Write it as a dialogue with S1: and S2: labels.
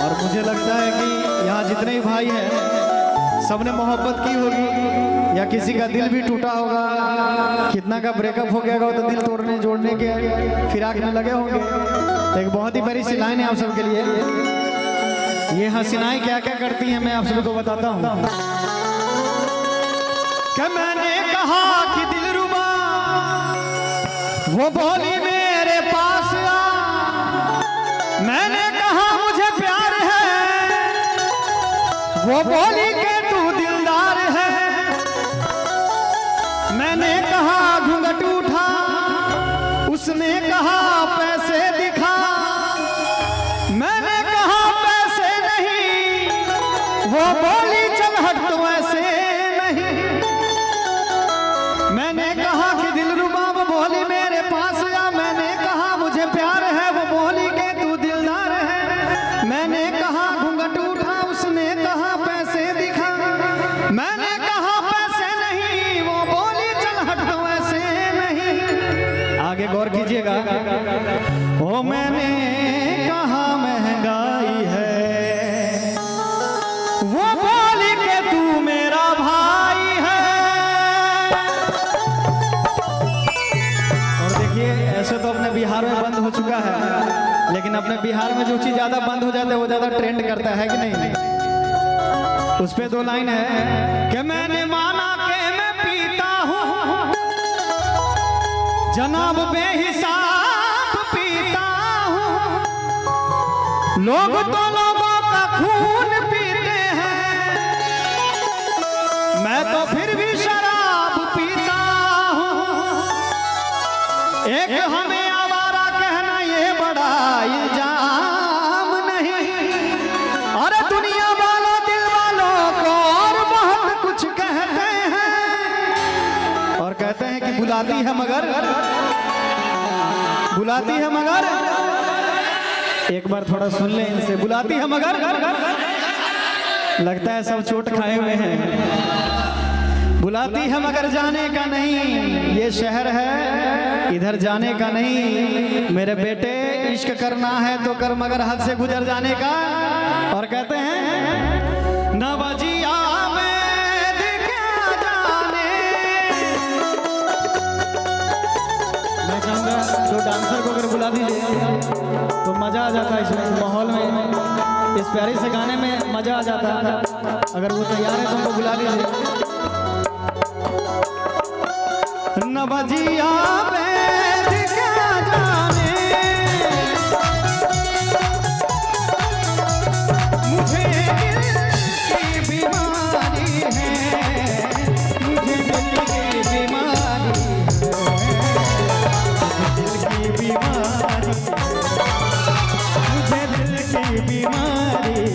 S1: और मुझे लगता है कि यहाँ जितने भी भाई हैं सबने मोहब्बत की होगी या किसी का दिल भी टूटा होगा, कितना का ब्रेकअप हो गया होगा तो दिल तोड़ने जोड़ने के फिराक में लगे होंगे। तो एक बहुत ही बड़ी सी लाइन है आप सबके लिए। ये हसीनाएं क्या क्या करती हैं मैं आप सबको बताता हूँ। कि मैंने कहा कि दिलरुबा वो बोली मेरे पास आ, मैंने कहा मुझे प्यार है, वो बोली के तू दिलदार है। मैंने कहा घूंघट उठा, उसने कहा पैसे दिखा, मैंने कहा पैसे नहीं, वो बोली चल हट तो ऐसे नहीं। मैंने कहा कि दिलरुबा वो बोली मेरे पास आ, मैंने कहा मुझे प्यार है, वो बोली के तू दिलदार है। मैंने कहा घूंघट उठा, उसने कहा पैसे दिखा, मैंने कहा पैसे नहीं, वो बोली चल हट तो ऐसे नहीं। आगे गौर कीजिएगा। ओ मैंने कहा महंगाई है, वो बोली के तू मेरा भाई है। और देखिए ऐसे तो अपने बिहार में बंद हो चुका है, लेकिन अपने बिहार में जो चीज ज्यादा बंद हो जाता है वो ज्यादा ट्रेंड करता है कि नहीं। उस पे दो लाइन है कि मैंने माना कि मैं पीता हूँ, जनाब बेहिसाब पीता हूँ। लोग तो लोगों का खून पीते हैं, मैं तो फिर भी शराब पीता हूँ। एक हमें आवारा कहना ये बड़ा इल्जाम नहीं। अरे दुनिया वालों दिल वालों को और बहुत कुछ कहते हैं, और कहते हैं कि बुलाती है मगर, बुलाती है मगर, एक बार थोड़ा सुन ले इनसे, बुलाती है मगर, लगता है सब चोट खाए हुए हैं। बुलाती है मगर जाने का नहीं, ये शहर है इधर जाने का नहीं। मेरे बेटे इश्क करना है तो कर मगर हद से गुजर जाने का। और कहते हैं नवाजिया में क्या जाने। मैं चाहूंगा जो डांसर को अगर बुला दीजिए तो मजा आ जाता है इस माहौल में, इस प्यारे से गाने में मजा आ जाता है। अगर वो तैयार है तो उनको बुला लीजिए। नवाजिया में क्या जाने, मुझे दिल की बीमारी है, मुझे दिल की बीमारी है, दिल की बीमारी, मुझे दिल की बीमारी